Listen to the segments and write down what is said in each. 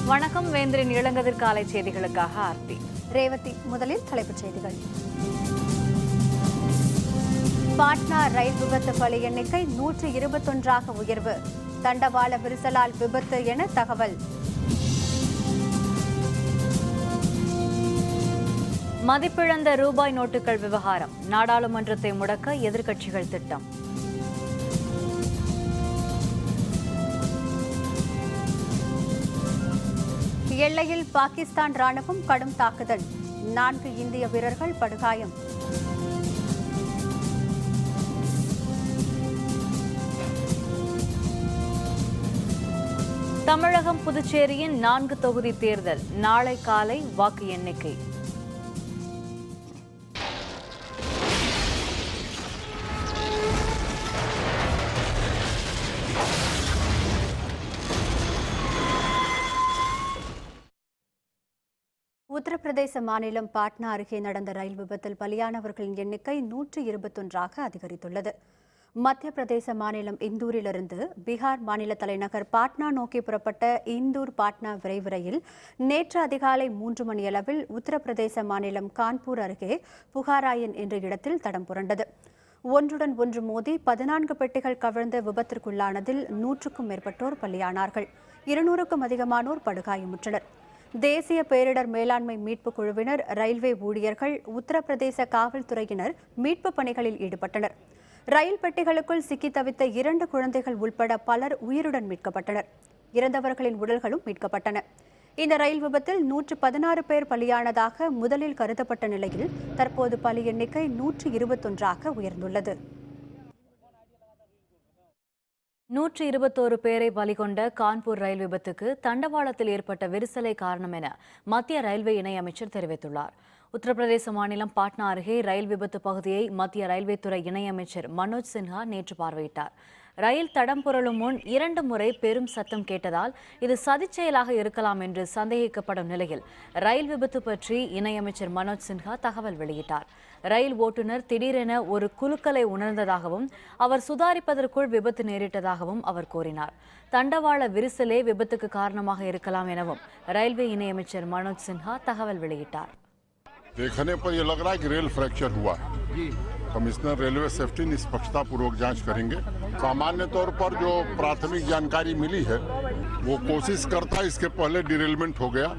வணக்கம். வேந்தரின் இளங்கதிர் காலை செய்திகளுக்காக ஆர்த்தி ரேவதி. முதலில் தலைப்புச் செய்திகள். பாட்னா ரயில் விபத்து பலி எண்ணிக்கை 121ஆக உயர்வு. தண்டவாள விரிசலால் விபத்து என தகவல். மதிப்பிழந்த ரூபாய் நோட்டுகள் விவகாரம். நாடாளுமன்றத்தை முடக்க எதிர்க்கட்சிகள் திட்டம். எல்லையில் பாகிஸ்தான் ராணுவம் கடும் தாக்குதல். 4 இந்திய வீரர்கள் படுகாயம். தமிழகம் புதுச்சேரியின் 4 தொகுதி தேர்தல். நாளை காலை வாக்கு எண்ணிக்கை. உத்தரப்பிரதேச மாநிலம் பாட்னா அருகே நடந்த ரயில் விபத்தில் பலியானவர்களின் எண்ணிக்கை 121ஆக அதிகரித்துள்ளது. மத்திய பிரதேச மாநிலம் இந்தூரிலிருந்து பீகார் மாநில தலைநகர் பாட்னா நோக்கி புறப்பட்ட இந்தூர் பாட்னா விரைவு ரயில் நேற்று அதிகாலை 3 மணியளவில் உத்தரப்பிரதேச மாநிலம் கான்பூர் அருகே புகாராயன் என்ற இடத்தில் தடம் புரண்டது. ஒன்றுடன் ஒன்று மோதி 14 பெட்டிகள் கவிழ்ந்த விபத்திற்குள்ளானதில் 100க்கும் மேற்பட்டோர் பலியானார்கள். 200க்கும் அதிகமானோர் படுகாயமுற்றனர். தேசிய பேரிடர் மேலாண்மை மீட்புக் குழுவினர், ரயில்வே ஊழியர்கள், உத்தரப்பிரதேச காவல்துறையினர் மீட்புப் பணிகளில் ஈடுபட்டனர். ரயில் பெட்டிகளுக்குள் சிக்கி தவித்த 2 குழந்தைகள் உள்பட பலர் உயிருடன் மீட்கப்பட்டனர். இறந்தவர்களின் உடல்களும் மீட்கப்பட்டன. இந்த ரயில் விபத்தில் 116 பேர் பலியானதாக முதலில் கருதப்பட்ட நிலையில் தற்போது பலி எண்ணிக்கை 121ஆக உயர்ந்துள்ளது. 121 பேரை பலிகொண்ட கான்பூர் ரயில் விபத்துக்கு தண்டவாளத்தில் ஏற்பட்ட விரிசலே காரணம் என மத்திய ரயில்வே இணையமைச்சர் தெரிவித்துள்ளார். உத்தரப்பிரதேச மாநிலம் பாட்னா அருகே ரயில் விபத்து பகுதியை மத்திய ரயில்வே துறை இணையமைச்சர் மனோஜ் சின்ஹா நேற்று பார்வையிட்டார். ரயில் தடம் புரளும் முன் 2 முறை பெரும் சத்தம் கேட்டதால் இது சதிச் செயலாக இருக்கலாம் என்று சந்தேகிக்கப்படும் நிலையில் ரயில் விபத்து பற்றி இணையமைச்சர் மனோஜ் சின்ஹா தகவல் வெளியிட்டார். ரயில் ஓட்டுநர் திடீரென ஒரு குலுக்கலை உணர்ந்ததாகவும் அவர் சுதாரிப்பதற்குள் விபத்து நேரிட்டதாகவும் அவர் கூறினார். தண்டவாள விரிசலே விபத்துக்கு காரணமாக இருக்கலாம் எனவும் ரயில்வே இணையமைச்சர் மனோஜ் சின்ஹா தகவல் வெளியிட்டார். देखने पर यह लग रहा है कि रेल फ्रैक्चर हुआ है। कमिश्नर रेलवे सेफ्टी निष्पक्षता पूर्वक जांच करेंगे। सामान्य तौर पर जो प्राथमिक जानकारी मिली है वो कोशिश करता इसके पहले डिरेलमेंट हो गया।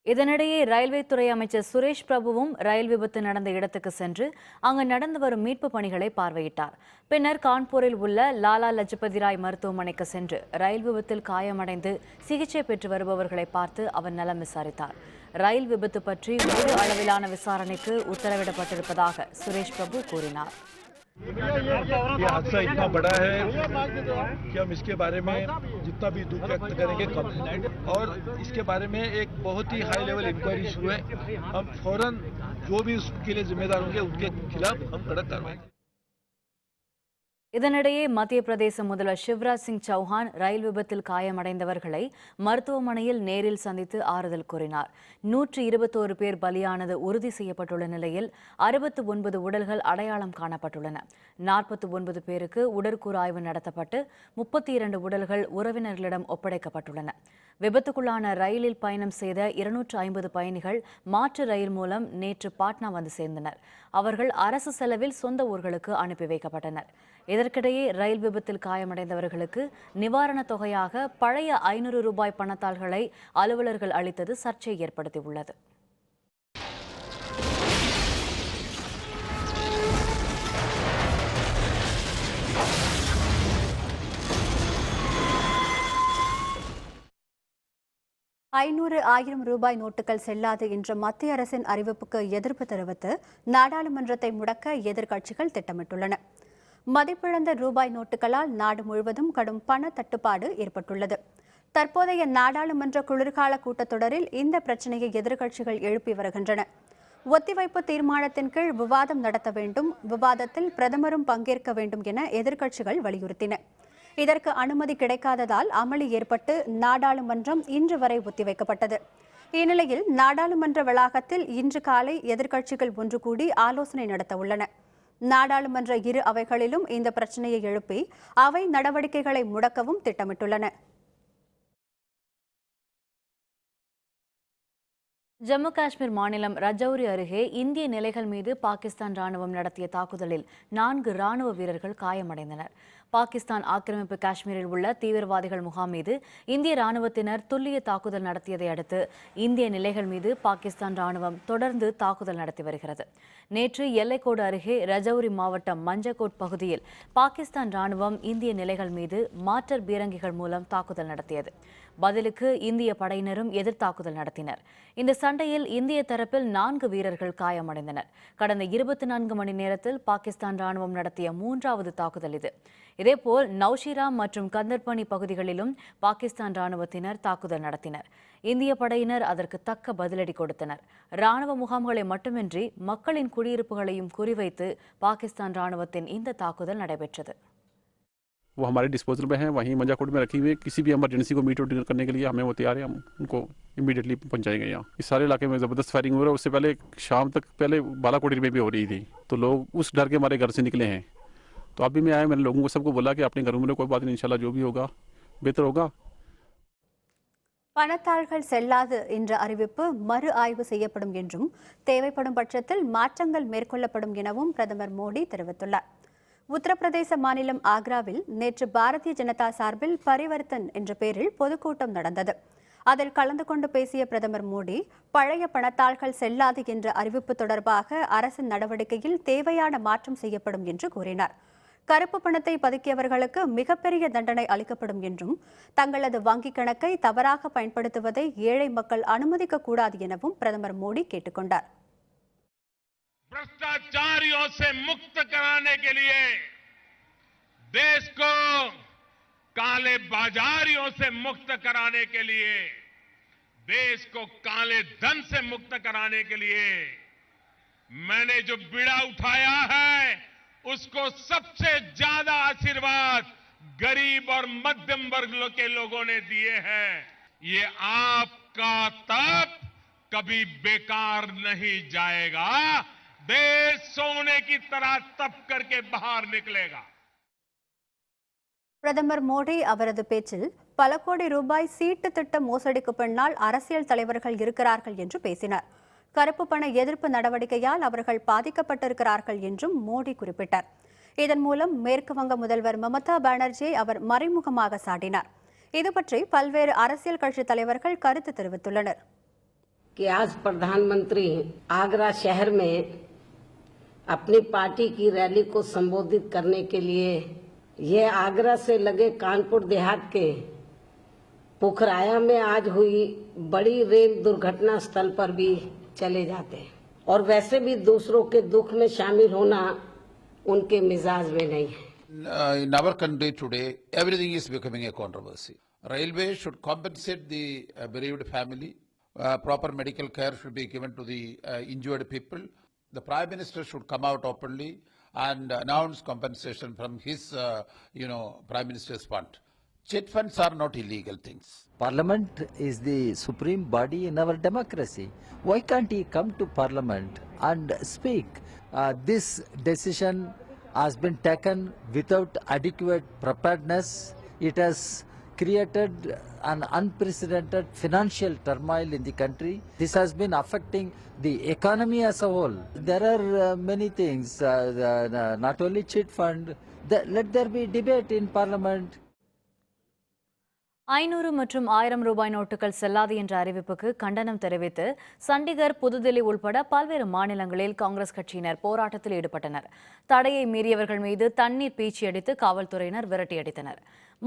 இதனிடையே ரயில்வே துறை அமைச்சர் சுரேஷ் பிரபுவும் ரயில் விபத்து நடந்த இடத்துக்கு சென்று அங்கு நடந்து வரும் மீட்பு பணிகளை பார்வையிட்டார். பின்னர் கான்பூரில் உள்ள லாலா லஜபதி ராய் மருத்துவமனைக்கு சென்று ரயில் விபத்தில் காயமடைந்து சிகிச்சை பெற்று வருபவர்களை பார்த்து அவர் நலம் விசாரித்தார். ரயில் விபத்து பற்றி முழு அளவிலான விசாரணைக்கு உத்தரவிடப்பட்டிருப்பதாக சுரேஷ் பிரபு கூறினார். ये हादसा इतना बड़ा है कि हम इसके बारे में जितना भी दुख व्यक्त करेंगे कम है और इसके बारे में एक बहुत ही हाई लेवल इंक्वायरी शुरू है। हम फौरन जो भी उसके लिए जिम्मेदार होंगे उनके खिलाफ हम कड़क कार्रवाई. இதனிடையே மத்திய பிரதேச முதல்வர் சிவராஜ் சிங் சௌஹான் ரயில் விபத்தில் காயமடைந்தவர்களை மருத்துவமனையில் நேரில் சந்தித்து ஆறுதல் கூறினார். 121 பேர் பலியானது உறுதி செய்யப்பட்டுள்ள நிலையில் 69 உடல்கள் அடையாளம் காணப்பட்டுள்ளன. 49 பேருக்கு உடற்கூறு ஆய்வு நடத்தப்பட்டு 32 உடல்கள் உறவினர்களிடம் ஒப்படைக்கப்பட்டுள்ளன. விபத்துக்குள்ளான ரயிலில் பயணம் செய்த 250 பயணிகள் மாற்று ரயில் மூலம் நேற்று பாட்னா வந்து சேர்ந்தனர். அவர்கள் அரசு செலவில் சொந்த ஊர்களுக்கு அனுப்பி வைக்கப்பட்டனர். இதற்கிடையே ரயில் விபத்தில் காயமடைந்தவர்களுக்கு நிவாரணத் தொகையாக பழைய 500 ரூபாய் பணத்தாள்களை அலுவலர்கள் அளித்தது சர்ச்சை ஏற்படுத்தியுள்ளது. ஐநூறு 1000 ரூபாய் நோட்டுகள் செல்லாது என்ற மத்திய அரசின் அறிவிப்புக்கு எதிர்ப்பு தெரிவித்து நாடாளுமன்றத்தை முடக்க எதிர்க்கட்சிகள் திட்டமிட்டுள்ளன. மதிப்பிழந்த ரூபாய் நோட்டுகளால் நாடு முழுவதும் கடும் பண தட்டுப்பாடு ஏற்பட்டுள்ளது. தற்போதைய நாடாளுமன்ற குளிர்கால கூட்டத்தொடரில் இந்த பிரச்சினையை எதிர்க்கட்சிகள் எழுப்பி வருகின்றன. ஒத்திவைப்பு தீர்மானத்தின் கீழ் விவாதம் நடத்த வேண்டும், விவாதத்தில் பிரதமரும் பங்கேற்க வேண்டும் என எதிர்க்கட்சிகள் வலியுறுத்தின. இதற்கு அனுமதி கிடைக்காததால் அமளி ஏற்பட்டு நாடாளுமன்றம் இன்று வரை ஒத்திவைக்கப்பட்டது. இந்நிலையில் நாடாளுமன்ற வளாகத்தில் இன்று காலை எதிர்க்கட்சிகள் ஒன்று கூடி ஆலோசனை நடத்த உள்ளன. நாடாளுமன்ற இரு அவைகளிலும் இந்த பிரச்சினையை எழுப்பி அவை நடவடிக்கைகளை முடக்கவும் திட்டமிட்டுள்ளன. ஜம்மு காஷ்மீர் மாநிலம் ரஜௌரி அருகே இந்திய நிலைகள் மீது பாகிஸ்தான் ராணுவம் நடத்திய தாக்குதலில் 4 ராணுவ வீரர்கள் காயமடைந்தனர். பாகிஸ்தான் ஆக்கிரமிப்பு காஷ்மீரில் உள்ள தீவிரவாதிகள் முகாம் மீது இந்திய ராணுவத்தினர் துல்லிய தாக்குதல் நடத்தியதை அடுத்து இந்திய நிலைகள் மீது பாகிஸ்தான் ராணுவம் தொடர்ந்து தாக்குதல் நடத்தி வருகிறது. நேற்று எல்லைக்கோடு அருகே ரஜௌரி மாவட்டம் மஞ்சக்கோட் பகுதியில் பாகிஸ்தான் ராணுவம் இந்திய நிலைகள் மீது மாற்றர் பீரங்கிகள் மூலம் தாக்குதல் நடத்தியது. பதிலுக்கு இந்திய படையினரும் எதிர்த்தாக்குதல் நடத்தினர். இந்த சண்டையில் இந்திய தரப்பில் 4 வீரர்கள் காயமடைந்தனர். கடந்த 24 மணி நேரத்தில் பாகிஸ்தான் ராணுவம் நடத்திய 3வது தாக்குதல் இது. இதேபோல் நௌஷிரா மற்றும் கந்தர்பனி பகுதிகளிலும் பாகிஸ்தான் ராணுவத்தினர் தாக்குதல் நடத்தினர். இந்திய படையினர் அதற்கு தக்க பதிலடி கொடுத்தனர். ராணுவ முகாம்களை மட்டுமின்றி மக்களின் குடியிருப்புகளையும் குறிவைத்து பாகிஸ்தான் ராணுவத்தின் இந்த தாக்குதல் நடைபெற்றது. वो हमारे डिस्पोजल में है, वहीं मंजाकोट में रखी हुई है. किसी भी इमरजेंसी को मीट और डिनर करने के लिए हमें वो तैयार है, हम उनको इमीडिएटली पहुंचाएंगे यहाँ. इस सारे इलाके में ज़बरदस्त फायरिंग हो रहा है. उससे पहले शाम तक पहले बालाकोट में भी हो रही थी, तो लोग उस डर के हमारे घर से निकले हैं. तो अभी मैं आया, मैंने लोगों को सबको बोला कि अपने घरों में कोई बात नहीं, इंशाल्लाह जो भी होगा बेहतर होगा. பணத்தாள்கள் செல்லாது என்ற அறிவிப்பு மறு ஆய்வு செய்யப்படும் என்றும் தேவைப்படும் பட்சத்தில் மாற்றங்கள் மேற்கொள்ளப்படும் எனவும் பிரதமர் மோடி தெரிவித்துள்ளார். உத்தரப்பிரதேச மாநிலம் ஆக்ராவில் நேற்று பாரதிய ஜனதா சார்பில் பரிவர்த்தன் என்ற பெயரில் பொதுக்கூட்டம் நடந்தது. அதில் கலந்து கொண்டு பேசிய பிரதமர் மோடி, பழைய பணத்தாள்கள் செல்லாது என்ற அறிவிப்பு தொடர்பாக அரசின் நடவடிக்கையில் தேவையான மாற்றம் செய்யப்படும் என்று கூறினார். கருப்பு பணத்தை பதுக்கியவர்களுக்கு மிகப்பெரிய தண்டனை அளிக்கப்படும் என்றும் தங்களது வங்கிக் கணக்கை தவறாக பயன்படுத்துவதை ஏழை மக்கள் அனுமதிக்க கூடாது எனவும் பிரதமர் மோடி கேட்டுக்கொண்டார். भ्रष्टाचारियों से मुक्त कराने के लिए, देश को काले बाजारियों से मुक्त कराने के लिए, देश को काले धन से मुक्त कराने के लिए मैंने जो बीड़ा उठाया है, उसको सबसे ज्यादा आशीर्वाद गरीब और मध्यम वर्ग के लोगों ने दिए हैं. ये आपका तप कभी बेकार नहीं जाएगा. देश सोने की तरह तप करके बाहर निकलेगा. பிரதமர் மோடி அவரது பேச்சில் பல கோடி ரூபாய் சீட்டு திட்ட மோசடிக்கு பின்னால் அரசியல் தலைவர்கள் இருக்கிறார்கள் என்று பேசினார். கருப்பு பண எதிர்ப்பு நடவடிக்கையால் அவர்கள் பாதிக்கப்பட்டிருக்கிறார்கள் என்றும் மோடி குறிப்பிட்டார். இதன் மூலம் மேற்கு வங்க முதல்வர் மமதா பானர்ஜியை அவர் மறைமுகமாக சாடினார். இதுபற்றி பல்வேறு அரசியல் கட்சி தலைவர்கள் கருத்து தெரிவித்துள்ளனர். कि आज प्रधानमंत्री आगरा शहर में अपनी पार्टी की रैली को संबोधित करने के लिए ये आगरा से लगे कानपुर देहात के पोखराया में आज हुई बड़ी रेल दुर्घटना स्थल पर भी चले जाते हैं और वैसे भी दूसरों के दुख में शामिल होना उनके मिजाज में नहीं है. In our country today, everything is becoming a controversy. Railway should compensate the bereaved family. Proper medical care should be given to the injured people. The Prime Minister should come out openly and announce compensation from his, Prime Minister's fund. Chit funds are not illegal things. Parliament is the supreme body in our democracy. Why can't he come to Parliament and speak? This decision has been taken without adequate preparedness. It has created an unprecedented financial turmoil in the country. This has been affecting the economy as a whole. There are many things, not only chit fund. Let there be debate in Parliament. 500 மற்றும் 1000 ரூபாய் நோட்டுகள் செல்லாது என்ற அறிவிப்புக்கு கண்டனம் தெரிவித்து சண்டிகர், புதுதில்லி உள்பட பல்வேறு மாநிலங்களில் காங்கிரஸ் கட்சியினர் போராட்டத்தில் ஈடுபட்டனர். தடையை மீறியவர்கள் மீது தண்ணீர் பீச்சி அடித்து காவல்துறையினர் விரட்டியடித்தனர்.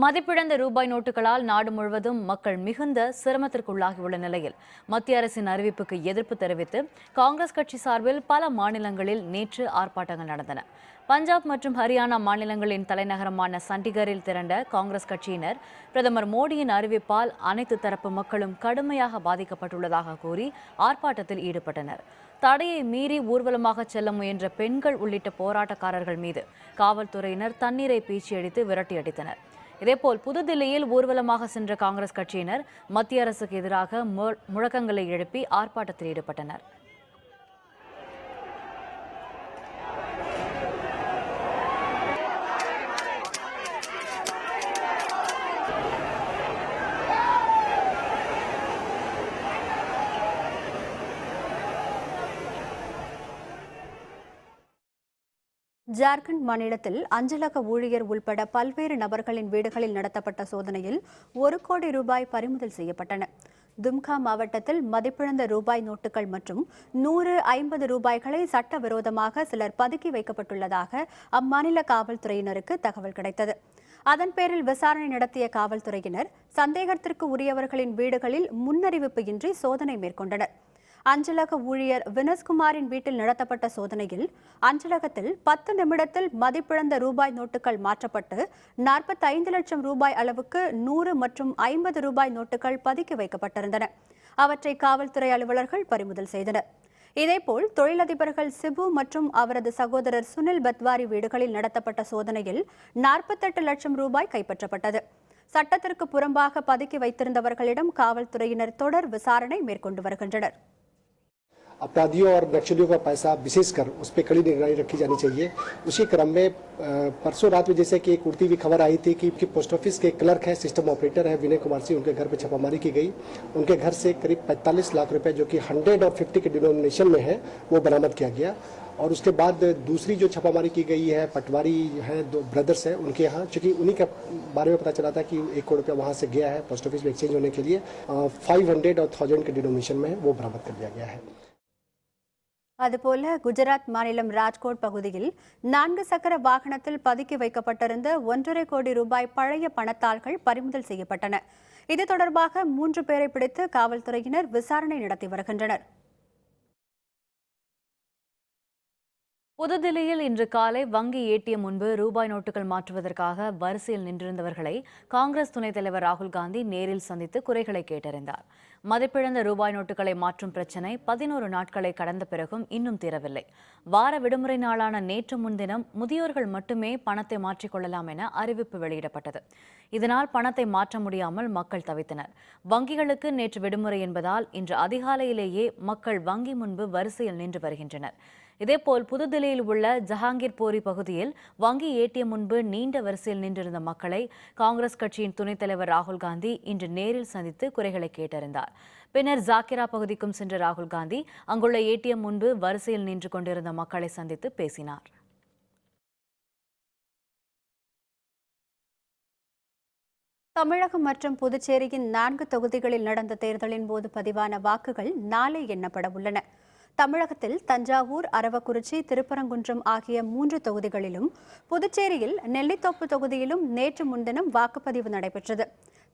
மதிப்பிழந்த ரூபாய் நோட்டுகளால் நாடு முழுவதும் மக்கள் மிகுந்த சிரமத்திற்குள்ளாகியுள்ள நிலையில் மத்திய அரசின் அறிவிப்புக்கு எதிர்ப்பு தெரிவித்து காங்கிரஸ் கட்சி சார்பில் பல மாநிலங்களில் நேற்று ஆர்ப்பாட்டங்கள் நடந்தன. பஞ்சாப் மற்றும் ஹரியானா மாநிலங்களின் தலைநகரமான சண்டிகரில் திரண்ட காங்கிரஸ் கட்சியினர் பிரதமர் மோடியின் அறிவிப்பால் அனைத்து தரப்பு மக்களும் கடுமையாக பாதிக்கப்பட்டுள்ளதாக கூறி ஆர்ப்பாட்டத்தில் ஈடுபட்டனர். தடையை மீறி ஊர்வலமாக செல்ல முயன்ற பெண்கள் உள்ளிட்ட போராட்டக்காரர்கள் மீது காவல்துறையினர் தண்ணீரை பீச்சியடித்து விரட்டியடித்தனர். இதேபோல் புதுதில்லியில் ஊர்வலமாக சென்ற காங்கிரஸ் கட்சியினர் மத்திய அரசுக்கு எதிராக முழக்கங்களை எழுப்பி ஆர்ப்பாட்டத்தில் ஈடுபட்டனர். ஜார்க்கண்ட் மாநிலத்தில் அஞ்சலக ஊழியர் உள்பட பல்வேறு நபர்களின் வீடுகளில் நடத்தப்பட்ட சோதனையில் 1 கோடி ரூபாய் பறிமுதல் செய்யப்பட்டன. தும்கா மாவட்டத்தில் மதிப்பிழந்த ரூபாய் நோட்டுகள் மற்றும் 150 ரூபாய்களை சட்டவிரோதமாக சிலர் பதுக்கி வைக்கப்பட்டுள்ளதாக அம்மாநில காவல்துறையினருக்கு தகவல் கிடைத்தது. அதன் பேரில் விசாரணை நடத்திய காவல்துறையினர் சந்தேகத்திற்கு உரியவர்களின் வீடுகளில் முன்னறிவிப்பு இன்றி சோதனை மேற்கொண்டனர். அஞ்சலக ஊழியர் வினஸ்குமாரின் வீட்டில் நடத்தப்பட்ட சோதனையில் அஞ்சலகத்தில் 10 நிமிடத்தில் மதிப்பிழந்த ரூபாய் நோட்டுகள் மாற்றப்பட்டு 45 லட்சம் ரூபாய் அளவுக்கு 100 மற்றும் 50 ரூபாய் நோட்டுகள் பதுக்கி வைக்கப்பட்டிருந்தன. அவற்றை காவல்துறை அலுவலர்கள் பறிமுதல் செய்தனர். இதேபோல் தொழிலதிபர்கள் சிபு மற்றும் அவரது சகோதரர் சுனில் பத்வாரி வீடுகளில் நடத்தப்பட்ட சோதனையில் 48 லட்சம் ரூபாய் கைப்பற்றப்பட்டது. சட்டத்திற்கு புறம்பாக பதுக்கி வைத்திருந்தவர்களிடம் காவல்துறையினர் தொடர் விசாரணை மேற்கொண்டு வருகின்றனர். अपराधियों और नक्सलियों का पैसा विशेषकर उस पर कड़ी निगरानी रखी जानी चाहिए। उसी क्रम में परसों रात में जैसे कि एक उड़ती हुई खबर आई थी कि पोस्ट ऑफिस के क्लर्क है, सिस्टम ऑपरेटर है विनय कुमार सिंह, उनके घर पर छापामारी की गई। उनके घर से करीब 45 लाख रुपए जो कि 100 और 50 के डिनोमिनेशन में है वो बरामद किया गया। और उसके बाद दूसरी जो छापामारी की गई है, पटवारी है, 2 ब्रदर्स है, उनके यहाँ चूंकि उन्हीं के बारे में पता चला था कि 1 करोड़ रुपया वहाँ से गया है पोस्ट ऑफिस में एक्सचेंज होने के लिए, 500 और 1000 के डिनोमिनेशन में वो बरामद कर दिया गया है। அதுபோல குஜராத் மாநிலம் ராஜ்கோட் பகுதியில் 4 சக்கர வாகனத்தில் பதுக்கி வைக்கப்பட்டிருந்த 1.5 கோடி ரூபாய் பழைய பணத்தாள்கள் பறிமுதல் செய்யப்பட்டன. இது தொடர்பாக 3 பேரை பிடித்து காவல்துறையினர் விசாரணை நடத்தி வருகின்றனர். புதுதில்லியில் இன்று காலை வங்கி ஏடிஎம் முன்பு ரூபாய் நோட்டுகள் மாற்றுவதற்காக வரிசையில் நின்றிருந்தவர்களை காங்கிரஸ் துணைத் தலைவர் ராகுல் காந்தி நேரில் சந்தித்து குறைகளை கேட்டறிந்தார். மதிப்பிழந்த ரூபாய் நோட்டுகளை மாற்றும் பிரச்சினை 11 நாட்களை கடந்த பிறகும் இன்னும் தீரவில்லை. வார விடுமுறை நாளான நேற்று முன்தினம் முதியோர்கள் மட்டுமே பணத்தை மாற்றிக்கொள்ளலாம் என அறிவிப்பு வெளியிடப்பட்டது. இதனால் பணத்தை மாற்ற முடியாமல் மக்கள் தவித்தனர். வங்கிகளுக்கு நேற்று விடுமுறை என்பதால் இன்று அதிகாலையிலேயே மக்கள் வங்கி முன்பு வரிசையில் நின்று வருகின்றனர். இதேபோல் புதுதில்லியில் உள்ள ஜஹாங்கீர்பூரி பகுதியில் வங்கி ஏடிஎம் முன்பு நீண்ட வரிசையில் நின்றிருந்த மக்களை காங்கிரஸ் கட்சியின் துணைத் தலைவர் ராகுல் காந்தி இன்று நேரில் சந்தித்து குறைகளை கேட்டறிந்தார். பின்னர் ஜாக்கிரா பகுதிக்கும் சென்ற ராகுல் காந்தி அங்குள்ள ஏடிஎம் முன்பு வரிசையில் நின்று கொண்டிருந்த மக்களை சந்தித்து பேசினார். தமிழகம் மற்றும் புதுச்சேரியின் 4 தொகுதிகளில் நடந்த தேர்தலின் போது பதிவான வாக்குகள் நாளை எண்ணப்பட உள்ளன. தமிழகத்தில் தஞ்சாவூர், அரவக்குறிச்சி, திருப்பரங்குன்றம் ஆகிய 3 தொகுதிகளிலும், புதுச்சேரியில் நெல்லித்தோப்பு தொகுதியிலும் நேற்று முன்தினம் வாக்குப்பதிவு நடைபெற்றது.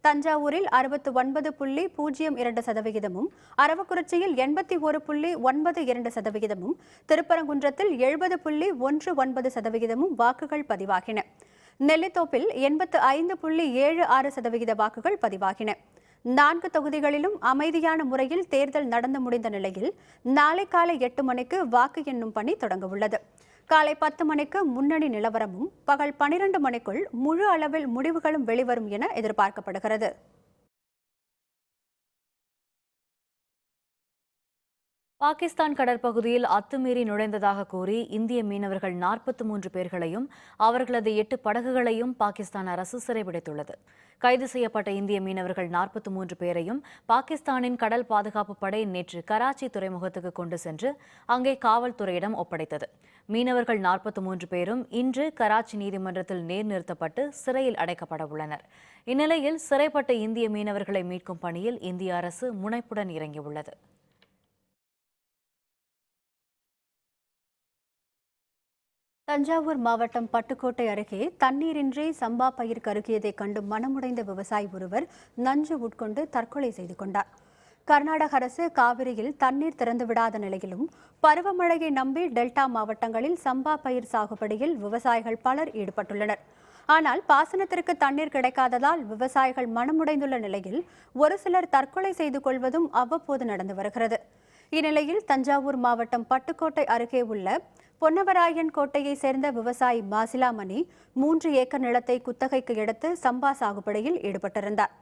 தஞ்சாவூரில் 69.02%, அரவக்குறிச்சியில் 81.92%, திருப்பரங்குன்றத்தில் 70.19% வாக்குகள் பதிவாகின. நெல்லித்தோப்பில் 85.76% வாக்குகள் பதிவாகின. 4 தொகுதிகளிலும் அமைதியான முறையில் தேர்தல் நடந்து முடிந்த நிலையில் நாளை காலை 8 மணிக்கு வாக்கு எண்ணும் பணி தொடங்க உள்ளது. காலை 10 மணிக்கு முன்னணி நிலவரமும், பகல் 12 மணிக்குள் முழு அளவில் முடிவுகளும் வெளிவரும் என எதிர்பார்க்கப்படுகிறது. பாகிஸ்தான் கடற்பகுதியில் அத்துமீறி நுழைந்ததாக கூறி இந்திய மீனவர்கள் 43 பேர்களையும் அவர்களது 8 படகுகளையும் பாகிஸ்தான் அரசு சிறைபிடித்துள்ளது. கைது செய்யப்பட்ட இந்திய மீனவர்கள் 43 பேரையும் பாகிஸ்தானின் கடல் பாதுகாப்பு படை நேற்று கராச்சி துறைமுகத்துக்கு கொண்டு சென்று அங்கே காவல்துறையிடம் ஒப்படைத்தது. மீனவர்கள் 43 பேரும் இன்று கராச்சி நீதிமன்றத்தில் நிறுத்தப்பட்டு சிறையில் அடைக்கப்பட உள்ளனர். இந்நிலையில் சிறைப்பட்ட இந்திய மீனவர்களை மீட்கும் பணியில் இந்திய அரசு முனைப்புடன் இறங்கியுள்ளது. தஞ்சாவூர் மாவட்டம் பட்டுக்கோட்டை அருகே தண்ணீரின்றி சம்பா பயிர் கருகியதை கண்டு மனமுடைந்த விவசாயி ஒருவர் நஞ்சு உட்கொண்டு தற்கொலை செய்து கொண்டார். கர்நாடக அரசு காவிரியில் தண்ணீர் திறந்துவிடாத நிலையிலும் பருவமழையை நம்பி டெல்டா மாவட்டங்களில் சம்பா பயிர் சாகுபடியில் விவசாயிகள் பலர் ஈடுபட்டுள்ளனர். ஆனால் பாசனத்திற்கு தண்ணீர் கிடைக்காததால் விவசாயிகள் மனமுடைந்துள்ள நிலையில் ஒரு சிலர் தற்கொலை செய்து கொள்வதும் அவ்வப்போது நடந்து வருகிறது. இந்நிலையில் தஞ்சாவூர் மாவட்டம் பட்டுக்கோட்டை அருகே உள்ள பொன்னவராயன் கோட்டையை சேர்ந்த விவசாயி மாசிலாமணி 3 ஏக்கர் நிலத்தை குத்தகைக்கு எடுத்து சம்பா சாகுபடியில் ஈடுபட்டிருந்தார்.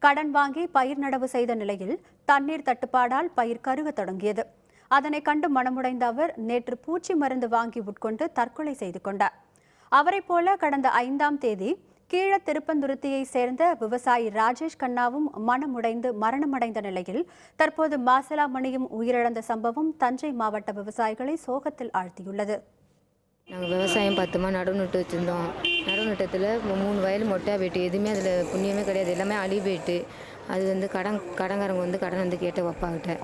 கடன் வாங்கி பயிர் நடவு செய்த நிலையில் தண்ணீர் தட்டுப்பாடால் பயிர் கருக தொடங்கியது. அதனை கண்டு மனமுடைந்த அவர் நேற்று பூச்சி மருந்து வாங்கி உட்கொண்டு தற்கொலை செய்து கொண்டார். அவரை போல கடந்த 5ஆம் தேதி கீழ திருப்பந்துருத்தியை சேர்ந்த விவசாயி ராஜேஷ் கண்ணாவும் மனமுடைந்து மரணமடைந்த நிலையில் தற்போது மாசிலாமணியும் உயிரிழந்த சம்பவம் தஞ்சை மாவட்ட விவசாயிகளை சோகத்தில் ஆழ்த்தியுள்ளது. நாங்கள் விவசாயம் 10 மா நடவு நட்டு வச்சுருந்தோம். நடவு நட்டத்தில் 3 வயல் மொட்டையாக போயிட்டு, எதுவுமே அதில் புண்ணியமே கிடையாது, எல்லாமே அழி போயிட்டு. அது வந்து கடன்காரங்க வந்து கடன் வந்து கேட்ட அப்பாக்கிட்ட,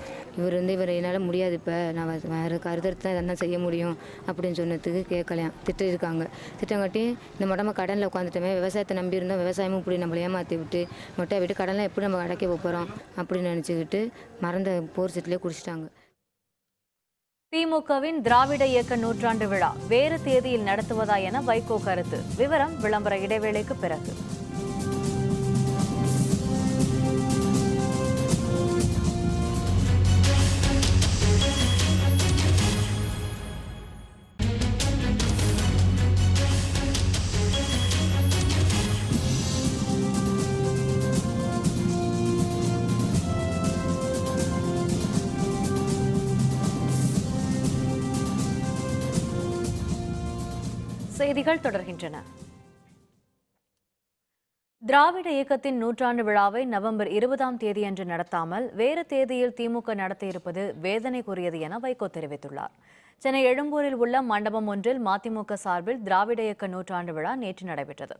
இவர் என்னால் முடியாது, இப்போ நான் வேறு கருதறுத்து தான் இதெல்லாம் செய்ய முடியும் அப்படின்னு சொன்னதுக்கு கேட்கலையாம், திட்டிருக்காங்க. திட்டங்காட்டி இந்த மொட்டமாக கடனில் உட்காந்துட்டோமே, விவசாயத்தை நம்பி இருந்தோம், விவசாயமும் இப்படி நம்மளை ஏமாற்றி விட்டு மொட்டையை விட்டு கடன்லாம் எப்படி நம்ம அடைக்க போகிறோம் அப்படின்னு நினச்சிக்கிட்டு மறந்த போர் சீட்டிலே குடிச்சிட்டாங்க. திமுகவின் திராவிட இயக்க நூற்றாண்டு விழா வேறு தேதியில் நடத்துவதா என வைகோ கருத்து. விவரம் விளம்பர இடைவேளைக்கு பிறகு. செய்திகள் தொடர்கின்றன. திராவிட இயக்கத்தின் நூற்றாண்டு விழாவை நவம்பர் 20ஆம் தேதியன்று நடத்தாமல் வேறு தேதியில் திமுக நடத்தியிருப்பது வேதனைக்குரியது என வைகோ தெரிவித்துள்ளார். சென்னை எழும்பூரில் உள்ள மண்டபம் ஒன்றில் மதிமுக சார்பில் திராவிட இயக்க நூற்றாண்டு விழா நேற்று நடைபெற்றது.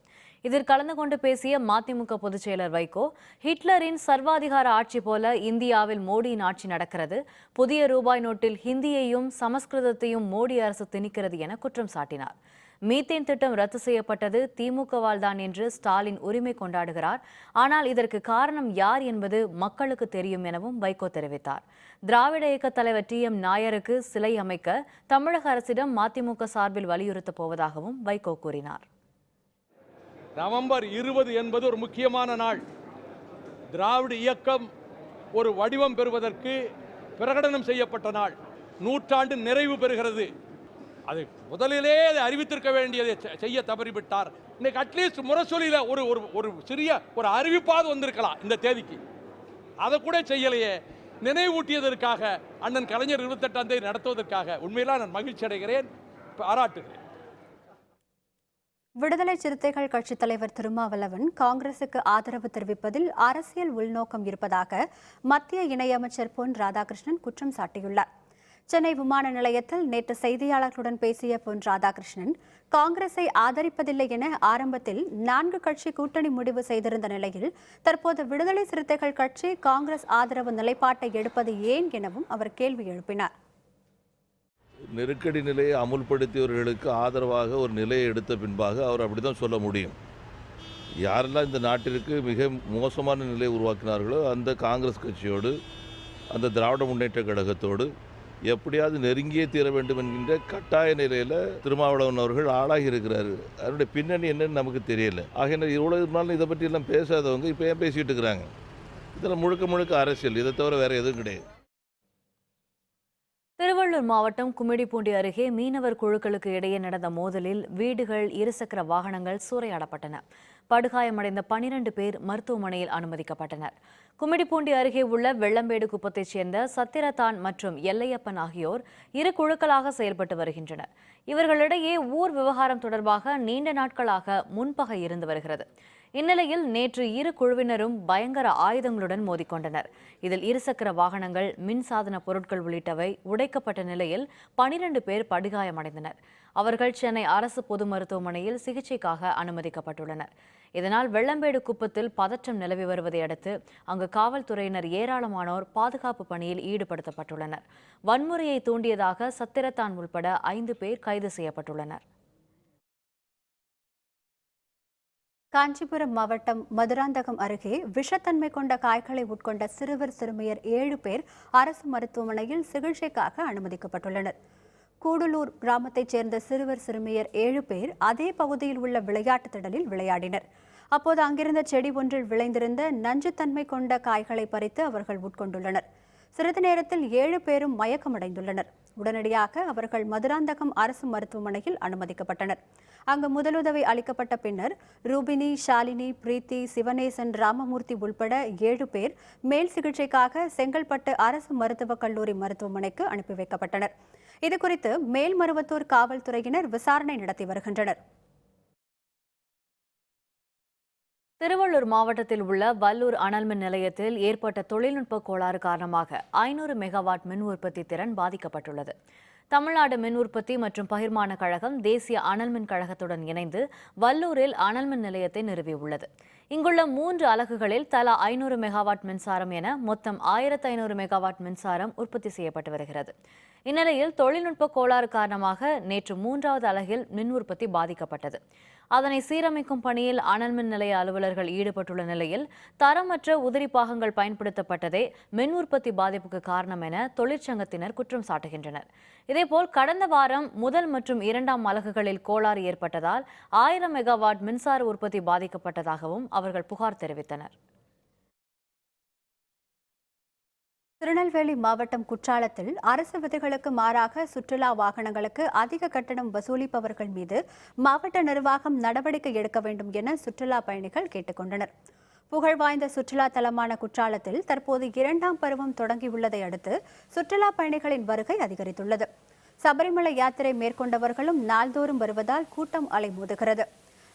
இதில் கலந்து கொண்டு பேசிய மதிமுக பொதுச் செயலர் வைகோ, ஹிட்லரின் சர்வாதிகார ஆட்சி போல இந்தியாவில் மோடியின் ஆட்சி நடக்கிறது, புதிய ரூபாய் நோட்டில் ஹிந்தியையும் சமஸ்கிருதத்தையும் மோடி அரசு திணிக்கிறது என குற்றம் சாட்டினார். மீத்தேன் திட்டம் ரத்து செய்யப்பட்டது திமுகவால் தான் என்று ஸ்டாலின் உரிமை கொண்டாடுகிறார். ஆனால் இதற்கு காரணம் யார் என்பது மக்களுக்கு தெரியும் எனவும் வைகோ தெரிவித்தார். திராவிட இயக்க தலைவர் TM நாயருக்கு சிலை அமைக்க தமிழக அரசிடம் மதிமுக சார்பில் வலியுறுத்தப் போவதாகவும் வைகோ கூறினார். நவம்பர் 20 என்பது ஒரு முக்கியமான நாள். திராவிட இயக்கம் ஒரு வடிவம் பெறுவதற்கு பிரகடனம் செய்யப்பட்ட நாள். நூற்றாண்டு நிறைவு பெறுகிறது. அதை முதலிலே அறிவித்திருக்க வேண்டியதை செய்ய தவறிவிட்டார். இன்னைக்கு அட்லீஸ்ட் முரசொலியில் ஒரு சிறிய ஒரு அறிவிப்பாவது வந்திருக்கலாம் இந்த தேதிக்கு. அதை கூட செய்யலையே. நினைவூட்டியதற்காக அண்ணன் கலைஞர் 28ஆம் தேதி நடத்துவதற்காக உண்மையில நான் மகிழ்ச்சி அடைகிறேன், பாராட்டுகிறேன். விடுதலை சிறுத்தைகள் கட்சித் தலைவர் திருமாவளவன் காங்கிரசுக்கு ஆதரவு தெரிவிப்பதில் அரசியல் உள்நோக்கம் இருப்பதாக மத்திய இணையமைச்சர் பொன் ராதாகிருஷ்ணன் குற்றம் சாட்டியுள்ளார். சென்னை விமான நிலையத்தில் நேற்று செய்தியாளர்களுடன் பேசிய பொன் ராதாகிருஷ்ணன், காங்கிரஸை ஆதரிப்பதில்லை என ஆரம்பத்தில் 4 கட்சி கூட்டணி முடிவு செய்திருந்த நிலையில் தற்போது விடுதலை சிறுத்தைகள் கட்சி காங்கிரஸ் ஆதரவு நிலைப்பாட்டை எடுப்பது ஏன் எனவும் அவர் கேள்வி எழுப்பினார். நெருக்கடி நிலையை அமுல்படுத்தியவர்களுக்கு ஆதரவாக ஒரு நிலையை எடுத்த பின்பாக அவர் அப்படிதான் சொல்ல முடியும். யாரெல்லாம் இந்த நாட்டிற்கு மிக மோசமான நிலையை உருவாக்கினார்களோ அந்த காங்கிரஸ் கட்சியோடு, அந்த திராவிட முன்னேற்ற கழகத்தோடு எப்படியாவது நெருங்கியே தீர வேண்டும் என்கின்ற கட்டாய நிலையில் திருமாவளவன் அவர்கள் ஆளாகி இருக்கிறாரு. அதனுடைய பின்னணி என்னன்னு நமக்கு தெரியல. ஆகிய இவ்வளவு நாள் இதை பற்றி எல்லாம் பேசாதவங்க இப்போ ஏன் பேசிட்டு இருக்கிறாங்க? இதில் முழுக்க அரசியல், இதை தவிர வேற எதுவும் கிடையாது. திருவள்ளூர் மாவட்டம் கும்மிடிப்பூண்டி அருகே மீனவர் குழுக்களுக்கு இடையே நடந்த மோதலில் வீடுகள், இருசக்கர வாகனங்கள் சூறையாடப்பட்டன. படுகாயமடைந்த 12 பேர் மருத்துவமனையில் அனுமதிக்கப்பட்டனர். கும்மிடிப்பூண்டி அருகே உள்ள வெள்ளம்பேடு குப்பத்தைச் சேர்ந்த சத்திரத்தான் மற்றும் எல்லையப்பன் ஆகியோர் 2 குழுக்களாக செயல்பட்டு வருகின்றனர். இவர்களிடையே ஊர் விவகாரம் தொடர்பாக நீண்ட நாட்களாக முன்பகை இருந்து வருகிறது. இந்நிலையில் நேற்று 2 குழுவினரும் பயங்கர ஆயுதங்களுடன் மோதிக்கொண்டனர். இதில் இருசக்கர வாகனங்கள், மின்சாதன பொருட்கள் உள்ளிட்டவை உடைக்கப்பட்ட நிலையில் 12 பேர் படுகாயமடைந்தனர். அவர்கள் சென்னை அரசு பொது மருத்துவமனையில் சிகிச்சைக்காக அனுமதிக்கப்பட்டுள்ளனர். இதனால் வெள்ளம்பேடு குப்பத்தில் பதற்றம் நிலவி வருவதை அடுத்து அங்கு காவல்துறையினர் ஏராளமானோர் பாதுகாப்பு பணியில் ஈடுபடுத்தப்பட்டுள்ளனர். வன்முறையை தூண்டியதாக சத்திரத்தான் உள்பட 5 பேர் கைது செய்யப்பட்டுள்ளனர். காஞ்சிபுரம் மாவட்டம் மதுராந்தகம் அருகே விஷத்தன்மை கொண்ட காய்களை உட்கொண்ட சிறுவர் சிறுமியர் 7 பேர் அரசு மருத்துவமனையில் சிகிச்சைக்காக அனுமதிக்கப்பட்டுள்ளனர். கூடலூர் கிராமத்தைச் சேர்ந்த சிறுவர் சிறுமியர் 7 பேர் அதே பகுதியில் உள்ள விளையாட்டு திடலில் விளையாடினர். அப்போது அங்கிருந்த செடி ஒன்றில் விளைந்திருந்த நஞ்சுத்தன்மை கொண்ட காய்களை பறித்து அவர்கள் உட்கொண்டுள்ளனர். சிறிது நேரத்தில் 7 பேரும் மயக்கமடைந்துள்ளனர். உடனடியாக அவர்கள் மதுராந்தகம் அரசு மருத்துவமனையில் அனுமதிக்கப்பட்டனர். அங்கு முதலுதவி அளிக்கப்பட்ட பின்னர் ரூபினி, ஷாலினி, பிரீத்தி, சிவனேசன், ராமமூர்த்தி உள்பட 7 பேர் மேல் சிகிச்சைக்காக செங்கல்பட்டு அரசு மருத்துவக் கல்லூரி மருத்துவமனைக்கு அனுப்பி வைக்கப்பட்டனர். இதுகுறித்து மேல்மருவத்தூர் காவல்துறையினர் விசாரணை நடத்தி வருகின்றனர். திருவள்ளூர் மாவட்டத்தில் உள்ள வல்லூர் அனல்மின் நிலையத்தில் ஏற்பட்ட தொழில்நுட்ப கோளாறு காரணமாக 500 மெகாவாட் மின் உற்பத்தி திறன் பாதிக்கப்பட்டுள்ளது. தமிழ்நாடு மின் உற்பத்தி மற்றும் பகிர்மான கழகம் தேசிய அனல் மின் கழகத்துடன் இணைந்து வல்லூரில் அனல் மின் நிலையத்தை நிறுவியுள்ளது. இங்குள்ள 3 அலகுகளில் தலா 500 மெகாவாட் மின்சாரம் என மொத்தம் 1500 மெகாவாட் மின்சாரம் உற்பத்தி செய்யப்பட்டு வருகிறது. இந்நிலையில் தொழில்நுட்ப கோளாறு காரணமாக நேற்று 3வது அலகில் மின் உற்பத்தி பாதிக்கப்பட்டது. அதனை சீரமைக்கும் பணியில் அனல் மின் நிலைய அலுவலர்கள் ஈடுபட்டுள்ள நிலையில் தரமற்ற உதிரி பாகங்கள் பயன்படுத்தப்பட்டதே மின் உற்பத்தி பாதிப்புக்கு காரணம் என தொழிற்சங்கத்தினர் குற்றம் சாட்டுகின்றனர். இதேபோல் கடந்த வாரம் 1 மற்றும் 2ஆம் அலகுகளில் கோளாறு ஏற்பட்டதால் 1000 மெகாவாட் மின்சார உற்பத்தி பாதிக்கப்பட்டதாகவும் அவர்கள் புகார் தெரிவித்தனர். திருநெல்வேலி மாவட்டம் குற்றாலத்தில் அரசு விதிகளுக்கு மாறாக சுற்றுலா வாகனங்களுக்கு அதிக கட்டணம் வசூலிப்பவர்கள் மீது மாவட்ட நிர்வாகம் நடவடிக்கை எடுக்க வேண்டும் என சுற்றுலா பயணிகள் கேட்டுக்கொண்டனர். புகழ்வாய்ந்த சுற்றுலா தலமான குற்றாலத்தில் தற்போது 2ஆம் பருவம் தொடங்கியுள்ளதை அடுத்து சுற்றுலா பயணிகளின் வருகை அதிகரித்துள்ளது. சபரிமலை யாத்திரை மேற்கொண்டவர்களும் நாள்தோறும் வருவதால் கூட்டம் அலைமோதுகிறது.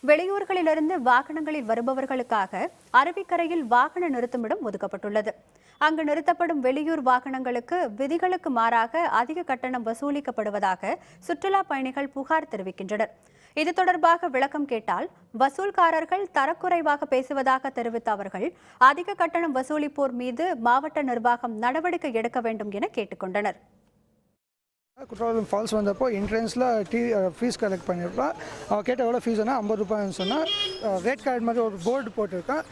வெளியூர்களிலிருந்து வாகனங்களில் வருபவர்களுக்காக அரபிக்கரையில் வாகன நிறுத்துமிடம் ஒதுக்கப்பட்டுள்ளது. அங்கு நிறுத்தப்படும் வெளியூர் வாகனங்களுக்கு விதிகளுக்கு மாறாக அதிக கட்டணம் வசூலிக்கப்படுவதாக சுற்றுலா பயணிகள் புகார் தெரிவிக்கின்றனர். இது தொடர்பாக விளக்கம் கேட்டால் வசூல்காரர்கள் தரக்குறைவாக பேசுவதாக தெரிவித்த அவர்கள் அதிக கட்டணம் வசூலிப்போர் மீது மாவட்ட நிர்வாகம் நடவடிக்கை எடுக்க வேண்டும் என கேட்டுக்கொண்டனர். குற்றாலம் ஃபால்ஸ் வந்தப்போ என்ட்ரன்ஸில் ஃபீஸ் கலெக்ட் பண்ணியிருப்பான். அவள் கேட்ட எவ்வளோ ஃபீஸ்னா 50 ரூபாய்னு சொன்னால் ரேட் கார்டு மாதிரி ஒரு போர்டு போட்டிருக்கான்.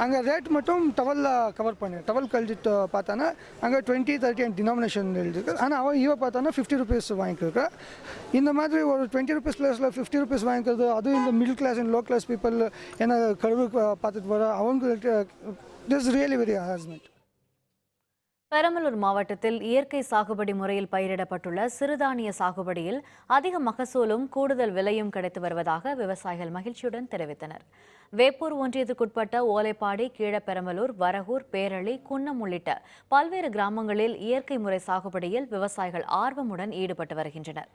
அங்கே ரேட் மட்டும் டவலில் கவர் பண்ணி டவல் கழிச்சிட்டு பார்த்தானா அங்கே 20, 30 அண்ட் டினாமினேஷன் எழுதிருக்கு. ஆனால் அவள் இவ பார்த்தானா 50 ருபீஸ் வாங்கியிருக்கா. இந்த மாதிரி ஒரு 20 ருபீஸ் ப்ளஸில் 50 ருபீஸ் வாங்கிக்கிறது, அதுவும் இந்த middle class and low class people ஏன்னா கழுவு பார்த்துட்டு வர அவங்களுக்கு this really very harassment. Perambalur மாவட்டத்தில் இயற்கை சாகுபடி முறையில் பயிரிடப்பட்டுள்ள சிறுதானிய சாகுபடியில் அதிக மகசூலும் கூடுதல் விலையும் கிடைத்து வருவதாக விவசாயிகள் மகிழ்ச்சியுடன் தெரிவித்தனர். வேப்பூர் ஒன்றியத்துக்குட்பட்ட ஓலைப்பாடி, கீழப்பெரம்பலூர், வரகூர், பேரளி, குன்னம் உள்ளிட்ட பல்வேறு கிராமங்களில் இயற்கை முறை சாகுபடியில் விவசாயிகள் ஆர்வமுடன் ஈடுபட்டு வருகின்றனர்.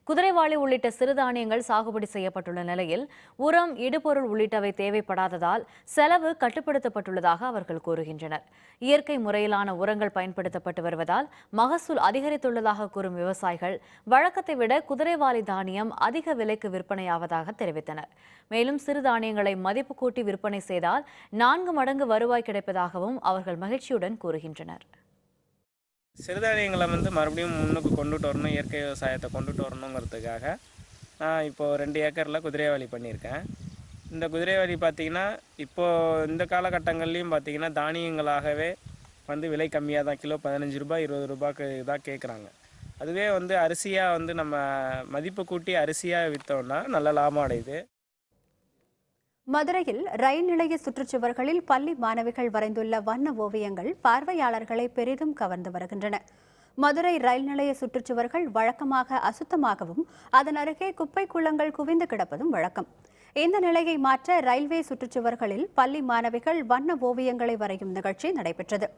குதிரைவாளி உள்ளிட்ட சிறுதானியங்கள் சாகுபடி செய்யப்பட்டுள்ள நிலையில் உரம், இடுபொருள் உள்ளிட்டவை தேவைப்படாததால் செலவு கட்டுப்படுத்தப்பட்டுள்ளதாக அவர்கள் கூறுகின்றனர். இயற்கை முறையிலான உரங்கள் பயன்படுத்தப்பட்டு வருவதால் மகசூல் அதிகரித்துள்ளதாக கூறும் விவசாயிகள் வழக்கத்தை விட குதிரைவாலி தானியம் அதிக விலைக்கு விற்பனையாவதாக தெரிவித்தனர். மேலும் சிறுதானியங்களை மதிப்பு கூட்டி விற்பனை செய்தால் 4 மடங்கு வருவாய் கிடைப்பதாகவும் அவர்கள் மகிழ்ச்சியுடன் கூறுகின்றனர். சிறுதானியங்களை மறுபடியும் முன்னுக்கு கொண்டுட்டு வரணும், இயற்கை விவசாயத்தை கொண்டுட்டு வரணுங்கிறதுக்காக நான் இப்போது 2 ஏக்கரில் குதிரைவாலி பண்ணியிருக்கேன். இந்த குதிரைவாலி பார்த்திங்கன்னா இப்போது இந்த காலகட்டங்கள்லேயும் பார்த்திங்கன்னா தானியங்களாகவே விலை கம்மியாக தான், கிலோ 15 ரூபாய் 20 ரூபாய்க்கு தான் கேட்குறாங்க. அதுவே அரிசியாக நம்ம மதிப்பு கூட்டி அரிசியாக விற்றோம்னா நல்ல லாபம் அடையுது. மதுரையில் ரயில் நிலைய சுற்றுச்சுவர்களில் பள்ளி மாணவிகள் வரைந்துள்ள வண்ண ஓவியங்கள் பார்வையாளர்களை பெரிதும் கவர்ந்து வருகின்றன. மதுரை ரயில் நிலைய சுற்றுச்சுவர்கள் வழக்கமாக அசுத்தமாகவும் அதன் அருகே குப்பை குளங்கள் குவிந்து கிடப்பதும் வழக்கம். இந்த நிலையை மாற்ற ரயில்வே சுற்றுச்சுவர்களில் பள்ளி மாணவிகள் வண்ண ஓவியங்களை வரையும் நிகழ்ச்சி நடைபெற்றது.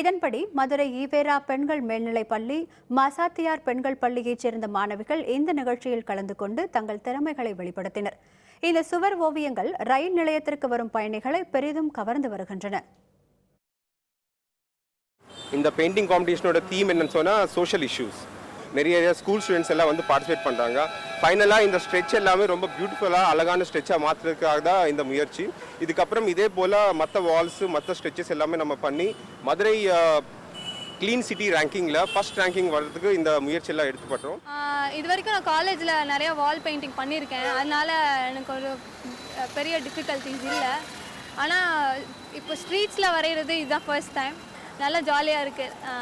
இதன்படி மதுரை ஈவேரா பெண்கள் மேல்நிலைப் பள்ளி, மாசாத்தியார் பெண்கள் பள்ளியைச் சேர்ந்த மாணவிகள் இந்த நிகழ்ச்சியில் கலந்து கொண்டு தங்கள் திறமைகளை வெளிப்படுத்தினர். இந்த சுவர் ஓவியங்கள் ரயில் நிலையத்திற்கு வரும் பயணிகளை பெரிதும் கவர்ந்து வருகின்றன. இந்த பெயிண்டிங் காம்படிஷனோட தீம் என்னன்னு சொன்னால் சோஷியல் இஷ்யூஸ். நிறைய ஸ்கூல் ஸ்டூடெண்ட்ஸ் எல்லாம் பார்ட்டிசிபேட் பண்ணுறாங்க. ஃபைனலாக இந்த ஸ்ட்ரெச் எல்லாமே ரொம்ப பியூட்டிஃபுல்லாக அழகான ஸ்ட்ரெச்சாக மாற்றுறதுக்காக தான் இந்த முயற்சி. இதுக்கப்புறம் இதே போல் மற்ற வால்ஸு மற்ற ஸ்ட்ரெச்சஸ் எல்லாமே நம்ம பண்ணி மதுரை க்ளீன் சிட்டி ரேங்கிங்கில் ஃபர்ஸ்ட் ரேங்கிங் வர்றதுக்கு இந்த முயற்சியெல்லாம் எடுத்துப்பட்டோம். இது வரைக்கும் நான் காலேஜில் நிறைய வால் பெயிண்டிங் பண்ணியிருக்கேன். அதனால் எனக்கு ஒரு பெரிய டிஃபிகல்ட்டிஸ் இல்லை. ஆனால் இப்போ ஸ்ட்ரீட்ஸில் வரைகிறது இதுதான் ஃபர்ஸ்ட் டைம். நல்லா ஜாலியாக இருக்குது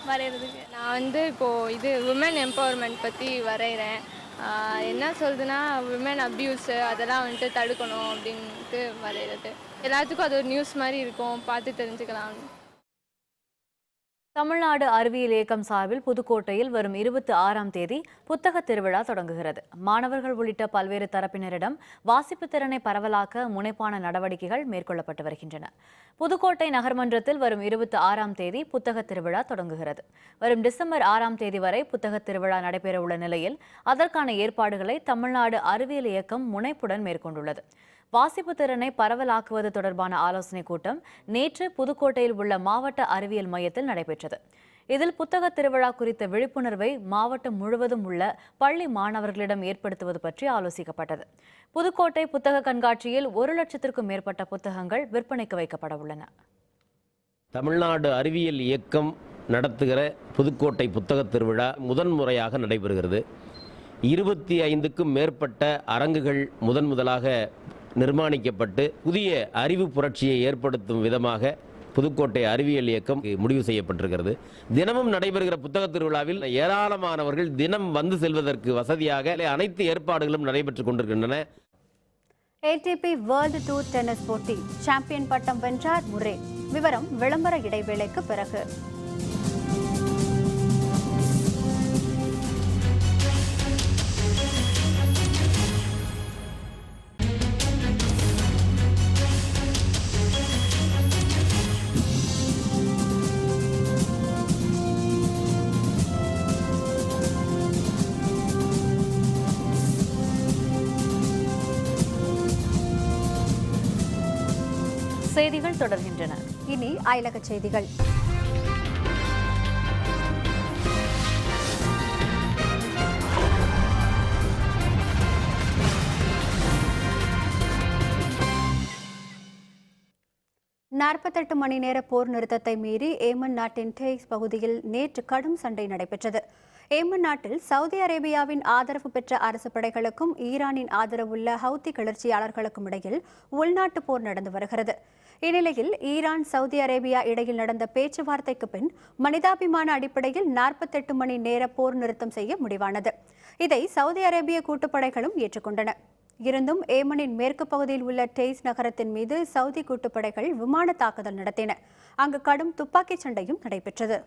வரைகிறதுக்கு. நான் இப்போது இது உமன் எம்பவர்மெண்ட் பற்றி வரைகிறேன். என்ன சொல்லுதுன்னா விமன் அப்யூஸு அதெல்லாம் தடுக்கணும் அப்படின்ட்டு வரைகிறது. எல்லாத்துக்கும் அது ஒரு நியூஸ் மாதிரி இருக்கும், பார்த்து தெரிஞ்சுக்கலாம். தமிழ்நாடு அறிவியல் இயக்கம் சார்பில் புதுக்கோட்டையில் வரும் 26ஆம் தேதி புத்தக திருவிழா தொடங்குகிறது. மாணவர்கள் உள்ளிட்ட பல்வேறு தரப்பினரிடம் வாசிப்பு திறனை பரவலாக்க முனைப்பான நடவடிக்கைகள் மேற்கொள்ளப்பட்டு வருகின்றன. புதுக்கோட்டை நகர்மன்றத்தில் வரும் 26ஆம் தேதி புத்தக திருவிழா தொடங்குகிறது. வரும் டிசம்பர் 6ஆம் தேதி வரை புத்தக திருவிழா நடைபெறவுள்ள நிலையில் அதற்கான ஏற்பாடுகளை தமிழ்நாடு அறிவியல் இயக்கம் முனைப்புடன் மேற்கொண்டுள்ளது. வாசிப்பு திறனை பரவலாக்குவது தொடர்பான ஆலோசனைக் கூட்டம் நேற்று புதுக்கோட்டையில் உள்ள மாவட்ட அறிவியல் மையத்தில் நடைபெற்றது. இதில் புத்தக திருவிழா குறித்த விழிப்புணர்வை மாவட்டம் முழுவதும் உள்ள பள்ளி மாணவர்களிடம் ஏற்படுத்துவது பற்றி ஆலோசிக்கப்பட்டது. புதுக்கோட்டை புத்தக கண்காட்சியில் 1,00,000க்கும் மேற்பட்ட புத்தகங்கள் விற்பனைக்கு வைக்கப்பட உள்ளன. தமிழ்நாடு அறிவியல் இயக்கம் நடத்துகிற புதுக்கோட்டை புத்தக திருவிழா முதன்முறையாக நடைபெறுகிறது. 25க்கும் மேற்பட்ட அரங்குகள் முதலாக நிர்மாணிக்கப்பட்டு புதிய அறிவு புரட்சியை ஏற்படுத்தும் விதமாக புதுக்கோட்டை அறிவியல் இயக்கம் முடிவு செய்யப்பட்டிருக்கிறது. தினமும் நடைபெறுகிற புத்தக திருவிழாவில் ஏராளமானவர்கள் தினம் வந்து செல்வதற்கு வசதியாக அனைத்து ஏற்பாடுகளும் நடைபெற்றுக் கொண்டிருக்கின்றன. ATP வேர்ல்டு டூர் டென்னிஸ் போட்டி சாம்பியன் பட்டம் வென்றார் முரே. விவரம் விளம்பர இடைவேளைக்கு பிறகு. செய்திகள் தொடர்கின்றன. இனி அயலக செய்திகள். நாற்பத்தெட்டு மணி நேர போர் நிறுத்தத்தை மீறி ஏமன் நாட்டின் டேஸ் பகுதியில் நேற்று கடும் சண்டை நடைபெற்றது. ஏமன் நாட்டில் சவுதி அரேபியாவின் ஆதரவு பெற்ற அரசு படைகளுக்கும் ஈரானின் ஆதரவுள்ள ஹவுத்தி கிளர்ச்சியாளர்களுக்கும் இடையில் உள்நாட்டு போர் நடந்து வருகிறது. இந்நிலையில் ஈரான் சவுதி அரேபியா இடையில் நடந்த பேச்சுவார்த்தைக்கு பின் மனிதாபிமான அடிப்படையில் 48 மணி நேர போர் நிறுத்தம் செய்ய முடிவானது. இதை சவுதி அரேபிய கூட்டுப்படைகளும் ஏற்றுக்கொண்டன. இருந்தும் ஏமனின் மேற்கு பகுதியில் உள்ள டெய்ஸ் நகரத்தின் மீது சவுதி கூட்டுப்படைகள் விமான தாக்குதல் நடத்தின. அங்கு கடும் துப்பாக்கிச் சண்டையும் நடைபெற்றது.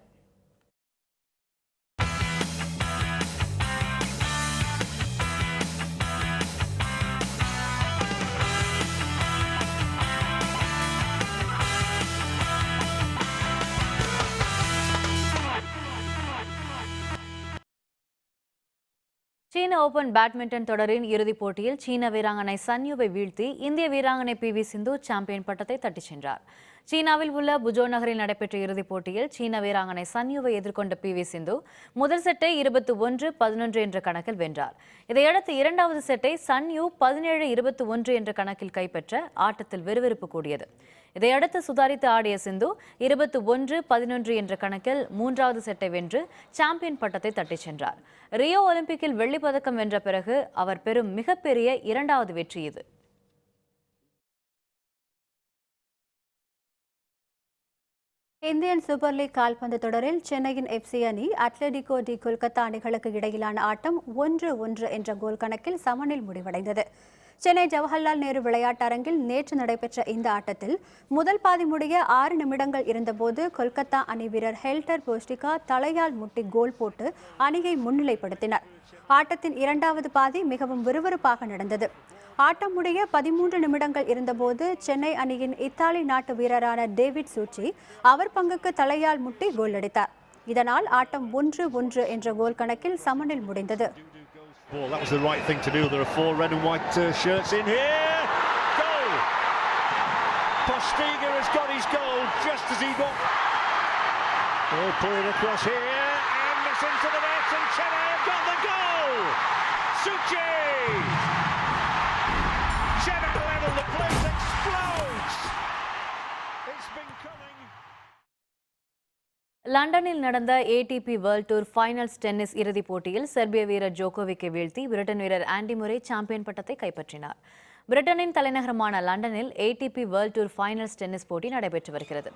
சீன ஓபன் பேட்மிண்டன் தொடரின் இறுதிப் போட்டியில் சீன வீராங்கனை சன்யூவை வீழ்த்தி இந்திய வீராங்கனை PV சிந்து சாம்பியன் பட்டத்தை தட்டிச் சென்றார். சீனாவில் உள்ள புஜோ நகரில் நடைபெற்ற இறுதிப் போட்டியில் சீன வீராங்கனை சன்யூவை எதிர்கொண்ட PV சிந்து முதல் செட்டை 21-11 என்ற கணக்கில் வென்றார். இதையடுத்து இரண்டாவது செட்டை சன்யூ 17-21 என்ற கணக்கில் கைப்பற்ற ஆட்டத்தில் விறுவிறுப்பு கூடியது. இதையடுத்து சுதாரித்து ஆடிய சிந்து 21-11 என்ற கணக்கில் மூன்றாவது செட்டை வென்று சாம்பியன் பட்டத்தை தட்டிச் சென்றார். ரியோ ஒலிம்பிக்கில் வெள்ளிப் பதக்கம் வென்ற பிறகு அவர் பெறும் மிகப்பெரிய இரண்டாவது வெற்றி இது. இந்தியன் சூப்பர் லீக் கால்பந்து தொடரில் சென்னையின் FC அணி அத்லெட்டிகோ டி கொல்கத்தா அணிகளுக்கு இடையிலான ஆட்டம் 1-1 என்ற கோல் கணக்கில் சமனில் முடிவடைந்தது. சென்னை ஜவஹர்லால் நேரு விளையாட்டரங்கில் நேற்று நடைபெற்ற இந்த ஆட்டத்தில் முதல் பாதி முடிய 6 நிமிடங்கள் இருந்தபோது கொல்கத்தா அணி வீரர் ஹெல்டர் போஸ்டிகா தலையால் முட்டி கோல் போட்டு அணியை முன்னிலைப்படுத்தினார். ஆட்டத்தின் இரண்டாவது பாதி மிகவும் விறுவிறுப்பாக நடந்தது. ஆட்டம் முடிய 13 நிமிடங்கள் இருந்தபோது சென்னை அணியின் இத்தாலி நாட்டு வீரரான டேவிட் சூச்சி அவர் பங்குக்கு தலையால் முட்டி கோல் அடித்தார். இதனால் ஆட்டம் 1-1 என்ற கோல் கணக்கில் சமனில் முடிந்தது. That was the right thing to do. There are 4 red and white shirts in here. Goal! Postiga has got his goal just as he got. Oh, put it across here and it's into the net and Chennai have got the goal. Suchi! Chennai level, the place explodes. It's been coming. லண்டனில் நடந்த ATP world tour finals tennis இறுதிப் போட்டியில் செர்பிய வீரர் ஜோகோவிக்கை வீழ்த்தி Britain வீரர் aunty Murray champion பட்டத்தை கைப்பற்றினார். பிரிட்டனின் தலைநகரமான லண்டனில் ATP world tour finals tennis போட்டி நடைபெற்று வருகிறது.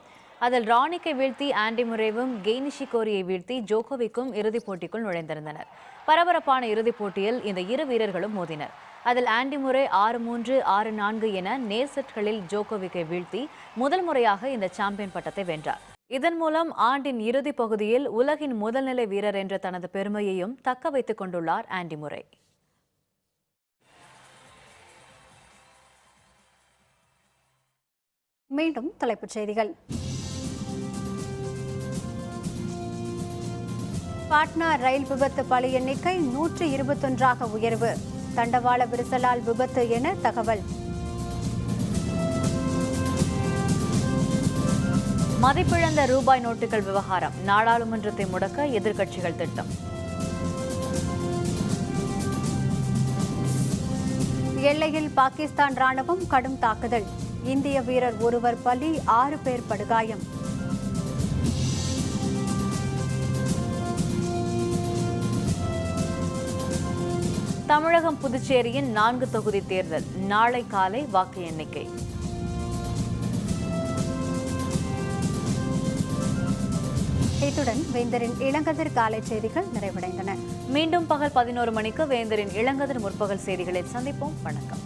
அதில் ராணிக்கை வீழ்த்தி ஆண்டி முரேவும் கெய் நிஷிகோரியை வீழ்த்தி ஜோகோவிக்கும் இறுதிப் போட்டிக்குள் நுழைந்திருந்தனர். பரபரப்பான இறுதிப் போட்டியில் இந்த இரு வீரர்களும் மோதினர். அதில் ஆண்டி முரே 6-3, 6-4 என நேர் செட்களில் ஜோகோவிக்கை வீழ்த்தி முதல் முறையாக இந்த சாம்பியன் பட்டத்தை வென்றார். இதன் மூலம் ஆண்டின் இறுதிப் பகுதியில் உலகின் முதல்நிலை வீரர் என்ற தனது பெருமையையும் தக்க வைத்துக் கொண்டுள்ளார் ஆண்டி முரே. மீண்டும் தலைப்புச் செய்திகள். பாட்னா ரயில் விபத்து பலி எண்ணிக்கை 121ஆக உயர்வு. தண்டவாள விரிசலால் விபத்து என தகவல். மதிப்பிழந்த ரூபாய் நோட்டுகள் விவகாரம், நாடாளுமன்றத்தை முடக்க எதிர்க்கட்சிகள் திட்டம். எல்லையில் பாகிஸ்தான் ராணுவம் கடும் தாக்குதல், இந்திய வீரர் ஒருவர் பலி, 6 பேர் படுகாயம். தமிழகம் புதுச்சேரியின் 4 தொகுதி தேர்தல், நாளை காலை வாக்கு எண்ணிக்கை. இத்துடன் வேந்தரின் இளங்கதிர் காலை செய்திகள் நிறைவடைந்தன. மீண்டும் பகல் 11 மணிக்கு வேந்தரின் இளங்கதிர் முற்பகல் செய்திகளில் சந்திப்போம். வணக்கம்.